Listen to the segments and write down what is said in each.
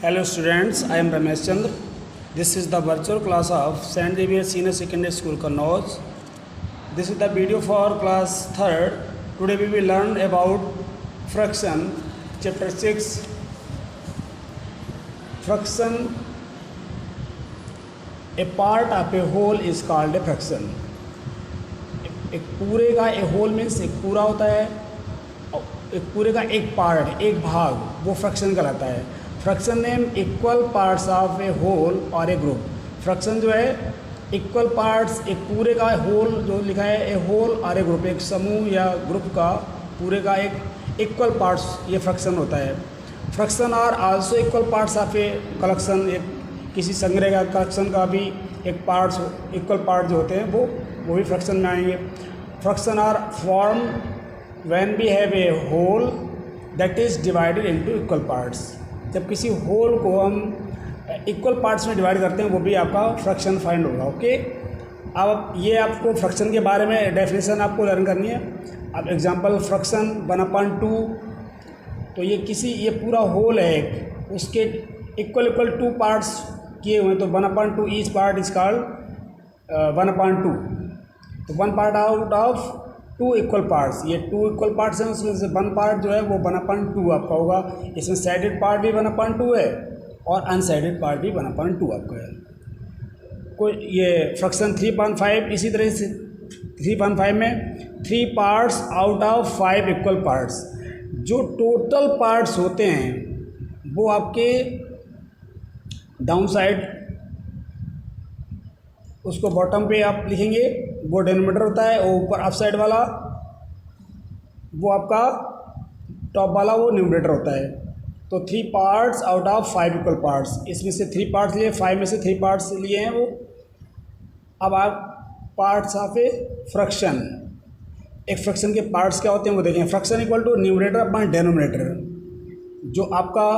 Hello students, I am Ramesh Chandra. This is the virtual class of St. Xavier Senior Secondary School Kannauj. This is the video for class 3rd. Today we will learn about fraction, chapter 6. Fraction, a part of a whole is called a fraction. एक पूरे का ए whole means एक पूरा होता है, एक पूरे का एक पार्ट, एक भाग, वो फ्रैक्शन कहलाता है. Fraction name equal parts of a whole और ए ग्रुप. फ्रैक्शन जो है इक्वल पार्ट्स, एक पूरे का होल जो लिखा है ए होल और ए ग्रुप, एक समूह या ग्रुप का पूरे का एक इक्वल पार्ट्स, ये फ्रैक्शन होता है. Fraction are also equal parts of a collection. एक किसी संग्रह का कलेक्शन का भी एक पार्ट्स, इक्वल पार्ट जो होते हैं वो भी फ्रैक्शन में आएंगे. Fraction are form when we have a whole that is divided into equal parts. जब किसी होल को हम इक्वल पार्ट्स में डिवाइड करते हैं वो भी आपका फ्रैक्शन फाइंड होगा. ओके, अब ये आपको फ्रैक्शन के बारे में डेफिनेशन आपको लर्न करनी है. अब एग्जांपल फ्रैक्शन 1/2, तो ये पूरा होल है एक, उसके इक्वल 2 पार्ट्स किए हुए हैं, तो 1/2 ईच पार्ट इज कॉल्ड 1/2. तो 1 part out of 2 equal parts, ये 2 इक्वल पार्ट्स हैं, उसमें से 1 पार्ट जो है वो 1/2 आपका होगा. इसमें साइडेड पार्ट भी 1/2 है और अनसाइडेड पार्ट भी 1/2 आपका है. कोई ये फ्रैक्शन 3/5 इसी तरह से 3/5 में 3 parts out of 5 equal parts. जो टोटल पार्ट्स होते हैं वो आपके डाउन साइड, उसको बॉटम पे आप लिखेंगे, वो डिनोमिनेटर होता है, और ऊपर अप साइड वाला वो आपका टॉप वाला वो न्यूमरेटर होता है. तो 3 parts out of 5 equal parts, इसमें से 3 पार्ट्स लिए, 5 में से 3 पार्ट्स लिए हैं वो. अब आप पार्ट्स ऑफ ए फ्रैक्शन, एक फ्रैक्शन के पार्ट्स क्या होते हैं वो देखें. Fraction equal to numerator upon denominator. जो आपका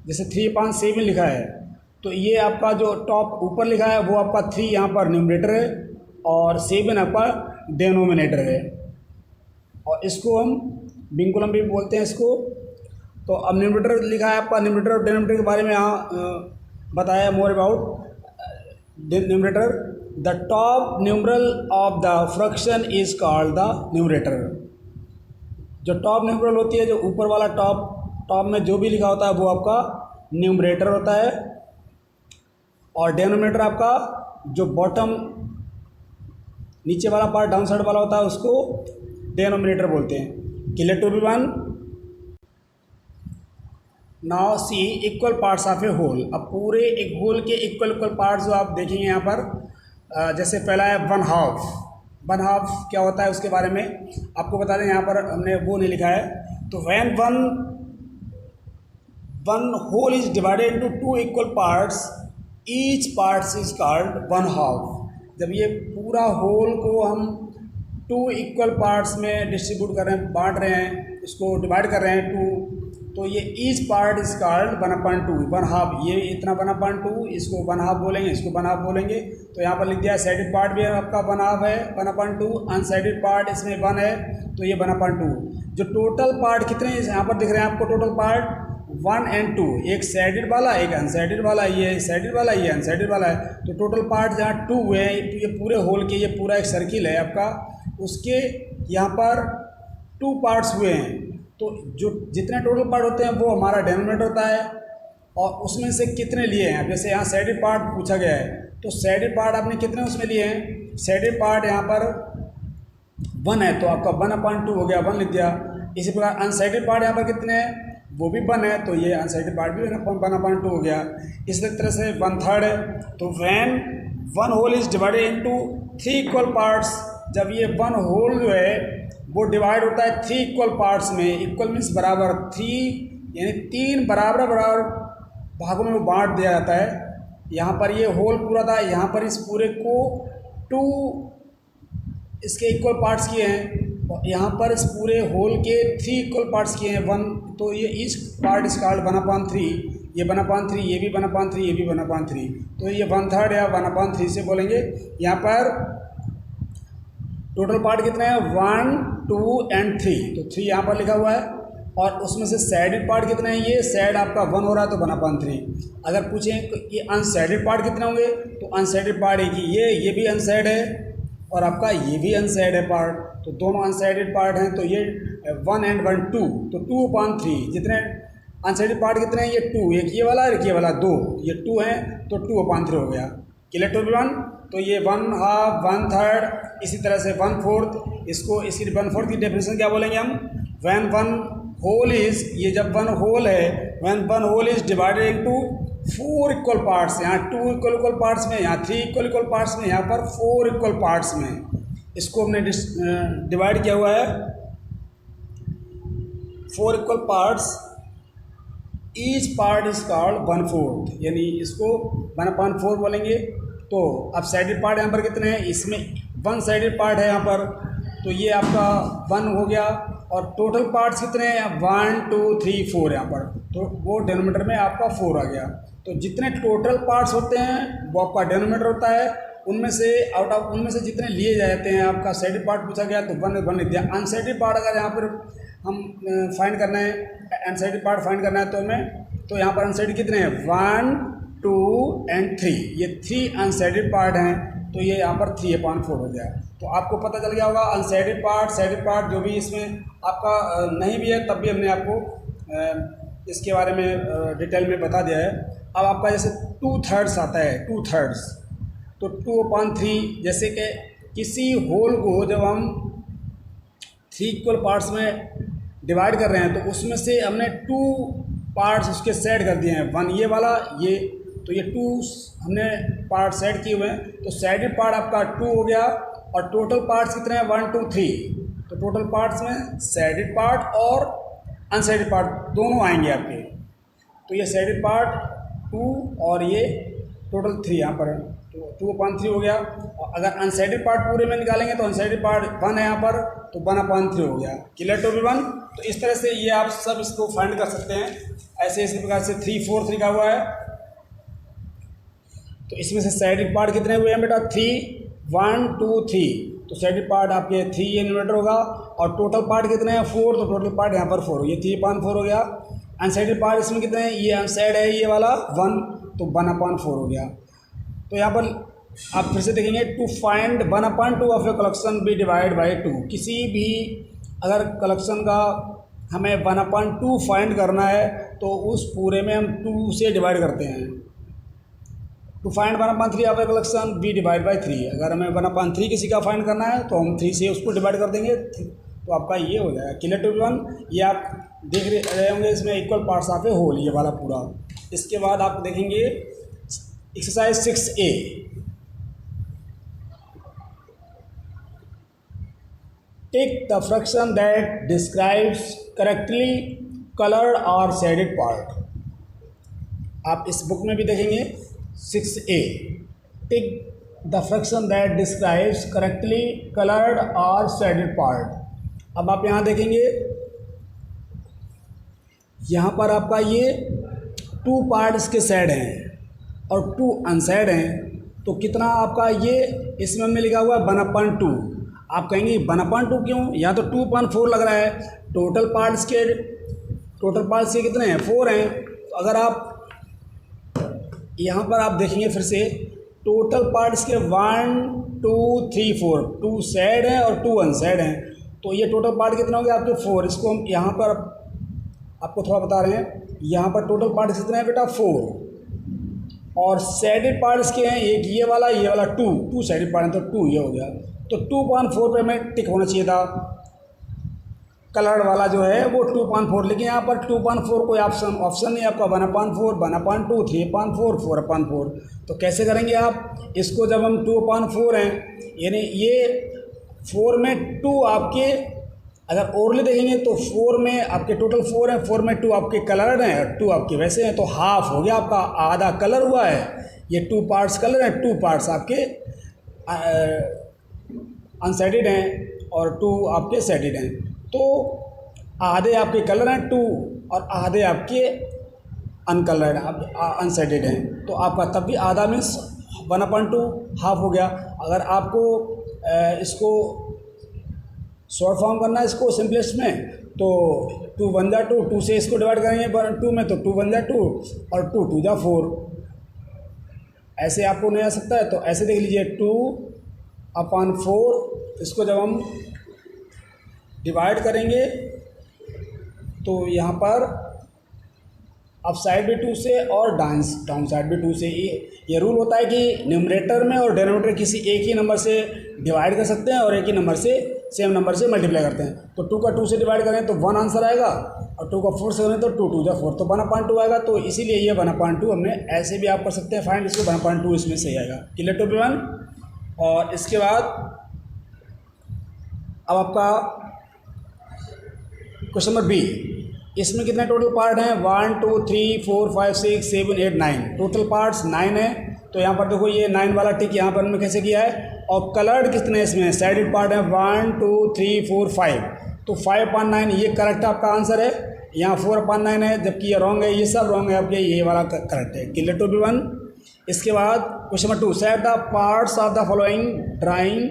जैसे 3/7 लिखा है, तो ये आपका जो टॉप ऊपर लिखा है वो आपका 3 यहाँ पर न्यूमरेटर है और 7 आपका डेनोमिनेटर है, और इसको हम विंकुलम भी बोलते हैं इसको. तो अब न्यूमरेटर लिखा है आपका, न्यूमरेटर और डेनोमिनेटर के बारे में यहाँ बताया more about numerator. The top numeral of the fraction is called the numerator. जो टॉप न्यूमरल होती है, जो ऊपर वाला टॉप में जो भी लिखा होता है वो आपका न्यूमरेटर होता है, और डेनोमिनेटर आपका जो बॉटम नीचे वाला पार्ट डाउन साइड वाला होता है उसको डेनोमिनेटर बोलते हैं. Clear to everyone? Now see equal parts of a whole. अब पूरे एक होल के इक्वल पार्ट्स जो आप देखेंगे यहाँ पर, जैसे पहला है 1/2. 1/2 क्या होता है उसके बारे में आपको बता दें. यहाँ पर हमने वो नहीं लिखा है. तो when one whole is divided into 2 equal parts, each parts is called 1/2. जब ये पूरा होल को हम 2 इक्वल पार्ट्स में डिस्ट्रीब्यूट कर रहे हैं, बांट रहे हैं, इसको डिवाइड कर रहे हैं 2, तो ये ईच पार्ट इज कॉल्ड 1/2. 1/2 ये इतना 1/2, इसको 1/2 बोलेंगे, इसको 1/2 बोलेंगे. तो यहाँ पर लिख दिया साइडेड पार्ट भी आपका 1/2 है, 1/2. अनसाइडेड पार्ट इसमें 1 है, तो ये 1/2. जो टोटल पार्ट कितने यहाँ पर दिख रहे हैं आपको, टोटल पार्ट 1 और 2, एक साइडेड वाला एक अनसाइडेड वाला, ये साइडेड वाला ये अनसाइडेड वाला है. तो टोटल पार्ट जहाँ 2 है, ये पूरे होल के, ये पूरा एक सर्किल है आपका, उसके यहाँ पर 2 पार्ट्स हुए हैं. तो जो जितने टोटल पार्ट होते हैं वो हमारा डेनोमिनेटर होता है, और उसमें से कितने लिए हैं. जैसे यहाँ साइडेड पार्ट पूछा गया है, तो साइडेड पार्ट आपने कितने उसमें लिए हैं. साइडेड पार्ट यहाँ पर 1 है, तो आपका 1/2 हो गया, 1 लिख दिया. इसी प्रकार अनसाइडेड पार्ट यहाँ पर कितने हैं, वो भी 1 है, तो ये अनसाइडेड पार्ट भी 1/2 हो गया. इसी तरह से 1/3 है. तो when 1 whole is divided into 3 equal parts, जब ये 1 होल जो है वो डिवाइड होता है 3 इक्वल पार्ट्स में. इक्वल मीन्स बराबर, 3 यानी 3 बराबर भागों में वो बांट दिया जाता है. यहाँ पर ये होल पूरा था, यहाँ पर इस पूरे को 2 इसके इक्वल पार्ट्स किए हैं, और यहाँ पर इस पूरे होल के 3 इक्वल पार्ट्स किए हैं 1. तो ये ईच पार्ट इज कॉल्ड 1/3. ये 1/3, ये भी 1/3, ये भी 1/3. तो ये 1/3 या 1/3 से बोलेंगे. यहाँ पर टोटल पार्ट कितने हैं, 1, 2 और 3. तो 3 यहाँ पर लिखा हुआ है, और उसमें से सैडेड पार्ट कितना है, ये सैड आपका 1 हो रहा है तो 1/3। अगर पूछें कि अनसैडेड पार्ट कितने होंगे तो अनसैडेड पार्ट एक ही ये भी अनसैड है और आपका ये भी अनसैड है पार्ट, तो दोनों अनसैडेड पार्ट हैं, तो ये 1 and 1 2, तो 2/3। जितने अनसैडेड पार्ट कितने हैं, ये 2, एक ये वाला और एक ये वाला 2, ये 2 हैं तो 2/3 हो गया। Clear to everyone. तो ये 1/2, 1/3, इसी तरह से 1/4, इसको इसकी 1/4 की डेफिनेशन क्या बोलेंगे हम, व्हेन वन होल इज, ये जब वन होल है, when one whole is divided into 4 equal parts, यहाँ 2 इक्वल पार्ट्स में, यहाँ 3 इक्वल पार्ट्स में, यहाँ पर 4 इक्वल पार्ट्स में इसको हमने डिवाइड किया हुआ है 4 equal parts. Each part is called 1/4, यानी इसको 1/4 बोलेंगे। तो अब साइडेड पार्ट यहाँ पर कितने हैं, इसमें 1 साइडेड पार्ट है यहाँ पर, तो ये आपका 1 हो गया। और टोटल पार्ट्स कितने हैं, 1 2 3 4 यहाँ पर, तो वो डिनोमिनेटर में आपका 4 आ गया। तो जितने टोटल पार्ट्स होते हैं वो आपका डिनोमिनेटर होता है, उनमें से उनमें से जितने लिए जाते हैं, आपका साइडेड पार्ट पूछा गया तो 1 लिख दिया। अनसाइडेड पार्ट अगर यहाँ पर हम फाइंड करना है, अनसाइडेड पार्ट फाइंड करना है तो हमें, तो यहाँ पर अनसाइडेड कितने हैं, 1 2 and 3, ये 3 अनसाइडेड पार्ट हैं, तो ये यहाँ पर 3/4 हो गया। तो आपको पता चल गया होगा अनसाइडेड पार्ट, साइडेड पार्ट जो भी इसमें आपका नहीं भी है तब भी हमने आपको इसके बारे में डिटेल में बता दिया है। अब आपका जैसे 2/3 आता है, 2/3, तो 2/3, जैसे कि किसी होल को जब हम 3 इक्वल पार्ट्स में डिवाइड कर रहे हैं तो उसमें से हमने 2 पार्ट्स उसके सेट कर दिए हैं, 1 ये वाला, ये, तो ये 2 हमने पार्ट सेट किए हुए हैं, तो साइडेड पार्ट आपका 2 हो गया। और टोटल पार्ट्स कितने हैं, 1 2 3, तो टोटल पार्ट्स में साइडेड पार्ट और अनसाइडेड पार्ट दोनों आएंगे आपके। तो ये साइडेड पार्ट 2 और ये टोटल 3 यहाँ पर है, तो 2/3 हो गया। और अगर अनसाइडेड पार्ट पूरे में निकालेंगे तो अनसाइडेड पार्ट 1 है यहाँ पर, तो 1/3 हो गया। Clear to everyone. तो इस तरह से ये आप सब इसको फाइंड कर सकते हैं, ऐसे इसी प्रकार से 3 4 लिखा हुआ है। तो इसमें से साइडेड पार्ट कितने हुए हैं बेटा, 3 1 2 3, तो साइडेड पार्ट आपके 3 ये न्यूमरेटर होगा। और टोटल पार्ट कितने हैं, 4, तो टोटल पार्ट यहाँ पर 4, ये 3/4 हो गया। अनसाइडेड पार्ट इसमें कितने हैं, ये अनसाइड है ये वाला 1, तो 1/4 हो गया। तो यहाँ पर आप फिर से देखेंगे, to find 1/2 of a collection B divide by 2, किसी भी अगर कलेक्शन का हमें 1/2 फाइंड करना है तो उस पूरे में हम 2 से डिवाइड करते हैं। To find 1/3 of a collection B divide by 3, अगर हमें 1/3 किसी का फाइंड करना है तो हम 3 से उसको डिवाइड कर देंगे, तो आपका ये हो जाएगा। Clear to everyone. ये आप देख रहे होंगे इसमें equal parts of a whole, ये वाला पूरा। इसके बाद आप देखेंगे exercise 6A, tick the fraction that describes correctly coloured और शेडेड पार्ट। आप इस बुक में भी देखेंगे 6A, tick the fraction that describes correctly coloured और शेडेड पार्ट। अब आप यहाँ देखेंगे, यहाँ पर आपका ये 2 पार्ट इसके साइड हैं और 2 अनसाइड हैं, तो कितना आपका ये इसमें हमने लिखा हुआ है 1/2। आप कहेंगे 1/2 क्यों, यहाँ तो 2/4 लग रहा है। टोटल पार्ट्स के कितने हैं, 4 हैं। तो अगर आप यहाँ पर आप देखेंगे फिर से, टोटल पार्ट्स के 1 2 3 4, 2 साइड हैं और 2 अनसाइड हैं, तो ये टोटल पार्ट कितने होंगे आपके 4। इसको हम यहाँ पर आपको थोड़ा बता रहे हैं, यहाँ पर टोटल पार्ट्स कितने हैं बेटा 4, और साइडेड पार्ट्स के हैं एक ये वाला 2 साइडेड पार्ट हैं, तो 2 ये हो गया। तो 2/4 पे हमें टिक होना चाहिए था, कलर्ड वाला जो है वो 2/4, लेकिन यहाँ पर 2/4 कोई ऑप्शन नहीं आपका, 1/4 1/2 3/4 4/4। तो कैसे करेंगे आप इसको, जब हम 2/4 हैं, यानी ये 4 में 2 आपके अगर ओरली देखेंगे तो 4 में आपके टोटल 4 हैं, 4 में 2 आपके कलर्ड हैं और 2 आपके वैसे हैं, तो हाफ हो गया आपका, आधा कलर हुआ है। ये 2 पार्ट्स कलर हैं, 2 पार्ट्स आपके अनसाइडेड हैं और 2 आपके साइडेड हैं। तो आधे आपके कलर हैं 2 और आधे आपके अनकलर्ड अनसाइडेड हैं, तो आपका तब भी आधा मीन्स 1/2 हाफ हो गया। अगर आपको इसको शॉर्ट फॉर्म करना है इसको सिंपलेस्ट में, तो 2 1 जा 2, 2 से इसको डिवाइड करेंगे 2 में, तो 2 1 जा 2 और 2 2 जा 4। ऐसे आपको नहीं आ सकता है तो ऐसे देख लीजिए 2/4। इसको जब हम डिवाइड करेंगे तो यहाँ पर अप साइड भी 2 से और डाउन साइड भी 2 से। ये रूल होता है कि न्यूमरेटर में और डिनोमिनेटर किसी एक ही नंबर से डिवाइड कर सकते हैं और एक ही नंबर से सेम नंबर से मल्टीप्लाई करते हैं। तो 2 का 2 से डिवाइड करें तो 1 आंसर आएगा और 2 का 4 से करें तो 2 2 जा 4, तो 1/2 आएगा। तो इसीलिए ये 1/2 हमने ऐसे भी आप कर सकते हैं फाइंड, इसको 1/2 इसमें सही आएगा। Clear to everyone. और इसके बाद अब आपका क्वेश्चन नंबर बी। इसमें कितने टोटल पार्ट हैं? 1 2 3 4 5 6 7 8 9 टोटल पार्ट्स 9 है। तो यहाँ पर देखो ये 9 वाला टिक यहाँ पर हमने कैसे किया है। और कलर्ड कितने इसमें साइडेड पार्ट है 1 2 3 4 5, तो 5/9 ये करेक्ट आपका आंसर है। यहाँ 4/9 है, जबकि ये रॉन्ग है, ये सब रॉन्ग है आपके, ये वाला करेक्ट है। Clear to everyone. इसके बाद question number 2, set the parts of the following drawing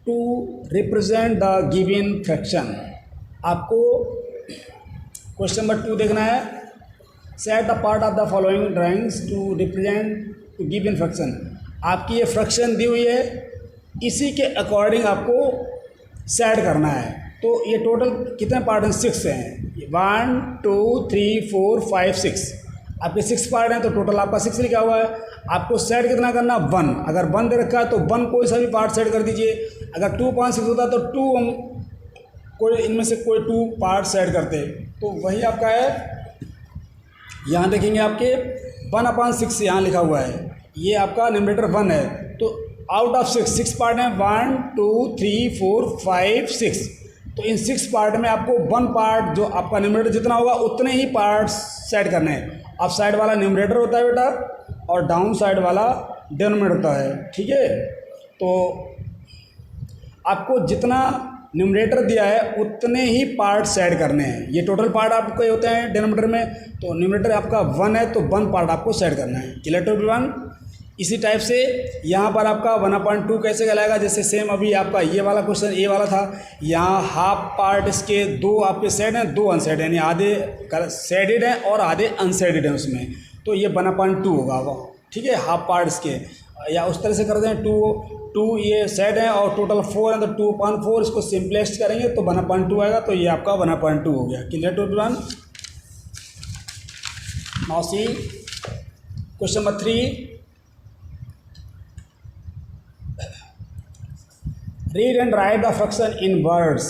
to represent the given fraction. आपको क्वेश्चन नंबर 2 देखना है। Set the part of the following drawings to represent to given fraction. आपकी ये fraction दी हुई है, इसी के अकॉर्डिंग आपको सेट करना है। तो ये टोटल कितने पार्ट हैं? 6 हैं। 1 2 3 4 5 6 आपके 6 पार्ट हैं, तो टोटल आपका 6 लिखा हुआ है। आपको सेट कितना करना? 1। अगर 1 दे रखा है तो 1 कोई सा भी पार्ट सेट कर दीजिए। अगर 2 5 6 होता तो 2 हम कोई इनमें से कोई 2 पार्ट सेट करते, तो वही आपका है। यहाँ देखेंगे आपके 1/6 यहाँ लिखा हुआ है, ये आपका न्यूमरेटर 1 है। तो आउट ऑफ 6 पार्ट हैं 1 2 3 4 5 6। तो इन 6 पार्ट में आपको 1 पार्ट जो आपका न्यूमरेटर जितना होगा उतने ही पार्ट सेट करने हैं। अप साइड वाला न्यूमरेटर होता है बेटा और डाउन साइड वाला डिनोमिनेटर होता है। ठीक है, तो आपको जितना न्यूमरेटर दिया है उतने ही पार्ट सेट करने हैं। ये टोटल पार्ट आपके होते हैं डिनोमिनेटर में, तो न्यूमरेटर आपका 1 है तो 1 पार्ट आपको सेट करना है। Clear to everyone. इसी टाइप से यहाँ पर आपका 1/2 कैसे कहलाएगा? जैसे सेम अभी आपका ये वाला क्वेश्चन ए वाला था, यहाँ हाफ पार्ट इसके 2 आपके सेट हैं, 2 अनसेड, यानी आधे सेडेड हैं और आधे अनसेडेड हैं उसमें, तो ये 1/2 होगा वो। ठीक है, हाफ पार्ट इसके, या उस तरह से कर दें 2 ये सेट है और टोटल 4 है, तो 2/4 इसको सिंपलेस्ट करेंगे तो 1/2 आएगा। तो ये आपका 1/2 हो गया। Clear to everyone. Now see question number 3, read and write the fraction in words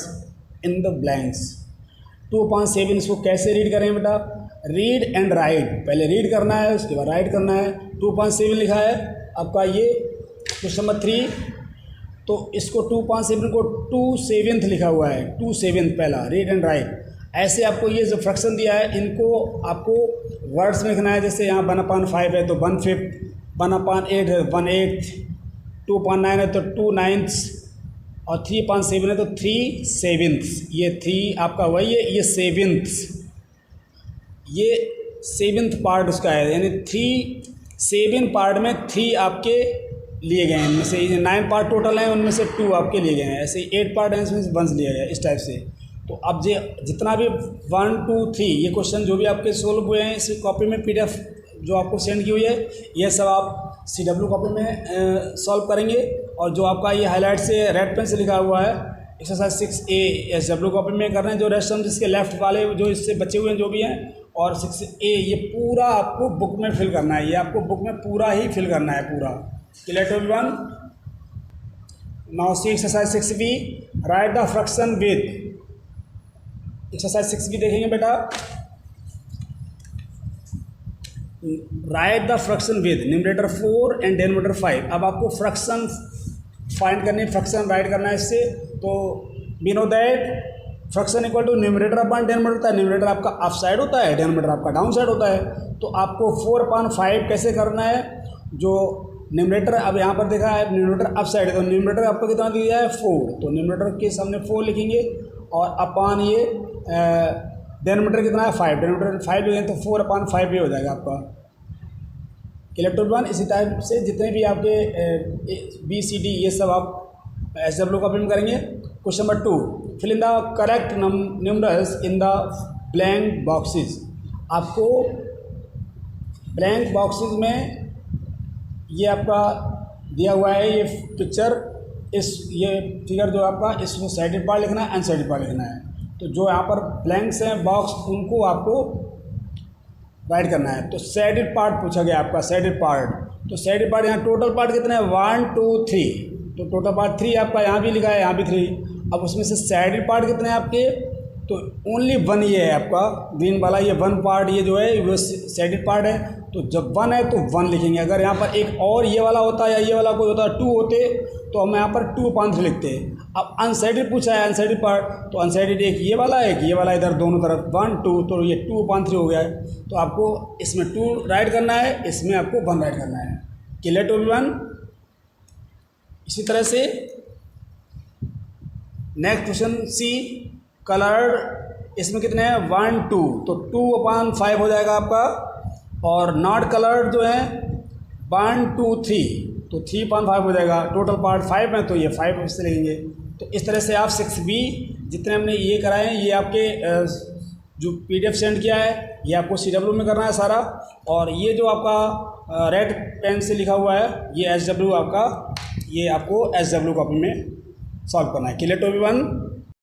in the blanks. 2/7 इसको कैसे रीड करें बेटा? रीड एंड राइट, पहले रीड करना है उसके बाद राइट करना है। 2/7 लिखा है आपका ये क्वेश्चन नंबर 3, तो इसको 2/7 को 2/7 लिखा हुआ है, 2/7 पहला रीड एंड राइट। ऐसे आपको ये जो फ्रैक्शन दिया है इनको आपको वर्ड्स में लिखना है। जैसे यहाँ 1/5 है तो 1/5, 1/8 है 1/8, 2/9 है तो 2/9 और 3/7 है तो 3/7। ये 3 आपका वही है, ये 7th, ये 7th पार्ट उसका है, यानी 7 पार्ट में 3 आपके लिए गए हैं। इनमें से ये 9 पार्ट टोटल हैं, उनमें से 2 आपके लिए गए हैं। ऐसे 8 पार्ट हैं, इसमें से 1 लिया गया इस टाइप से। तो अब ये जितना भी 1 2 3 ये क्वेश्चन जो भी आपके सोल्व हुए हैं इस कॉपी में PDF जो आपको सेंड की हुई है, ये सब आप CW कॉपी में सॉल्व करेंगे। और जो आपका ये हाईलाइट से रेड पेन से लिखा हुआ है एक्सरसाइज 6A SW कॉपी में कर रहे हैं। जो रेस्ट हम जिसके लेफ्ट वाले जो इससे बचे हुए हैं जो भी हैं, और 6A ये पूरा आपको बुक में फिल करना है। ये आपको बुक में पूरा ही फिल करना है पूरा। Clear to everyone. Now see exercise 6B, write the fraction with. Exercise 6B देखेंगे बेटा, write the fraction with numerator 4 and denominator 5। अब आपको फ्रैक्शन फाइंड करनी है, फ्रैक्शन राइट करना है इससे। तो we know that fraction equal to numerator upon denominator होता है। न्यूमरेटर आपका अप साइड होता है, डिनोमिनेटर आपका डाउन साइड होता है। तो आपको 4/5 कैसे करना है? जो न्यूमरेटर अब यहाँ पर देखा है न्यूमरेटर अप साइड है, तो न्यूमरेटर आपको कितना दिया है 4, तो न्यूमरेटर के सामने 4 लिखेंगे और अपॉन ये डिनोमिनेटर कितना है 5, डिनोमिनेटर 5 लिखेंगे तो 4/5 ये हो जाएगा आपका। Clear to everyone. इसी टाइप से जितने भी आपके BCD ये सब आप SW कॉपी में करेंगे। Question number 2, fill in the correct numerals in the blank boxes. आपको ब्लैंक बॉक्सेस में ये आपका दिया हुआ है ये पिक्चर, ये फिगर जो आपका इसमें साइडेड पार्ट लिखना है, अनसाइडेड पार्ट लिखना है। तो जो यहाँ पर ब्लैंक्स हैं बॉक्स उनको आपको राइट करना है। तो साइडेड पार्ट पूछा गया आपका, साइडेड पार्ट। तो साइडेड पार्ट यहाँ टोटल पार्ट कितने हैं 1 2 3, तो टोटल पार्ट 3 आपका यहाँ भी लिखा है, यहाँ भी 3। अब उसमें से साइडेड पार्ट कितने हैं आपके, तो ओनली 1 ये है आपका ग्रीन वाला, ये 1 पार्ट ये जो है वो साइडेड पार्ट है। तो जब 1 है तो 1 लिखेंगे। अगर यहाँ पर एक और ये वाला होता या ये वाला कोई होता 2 होते तो हम यहाँ पर 2/3 लिखते हैं। अब अनसाइडेड पूछा है, अनसाइडेड पार्ट, तो अनसाइडेड एक ये वाला है, एक ये वाला, इधर दोनों तरफ 1 2, तो ये 2/3 हो गया है। तो आपको इसमें 2 राइट करना है, इसमें आपको 1 राइट करना है। Clear to everyone? इसी तरह से नेक्स्ट क्वेश्चन सी, कलर्ड, इसमें कितने हैं 1 2, तो 2/5 हो जाएगा आपका। और नॉट कलर्ड जो है 1 2 3, तो 3/5 हो जाएगा। टोटल पार्ट 5 है तो ये 5 इससे लेंगे। तो इस तरह से आप 6B जितने हमने ये कराए हैं ये आपके जो PDF सेंड किया है ये आपको CW में करना है सारा। और ये जो आपका रेड पेन से लिखा हुआ है ये SW आपका, ये आपको SW कॉपी में सॉल्व करना है। Clear to everyone?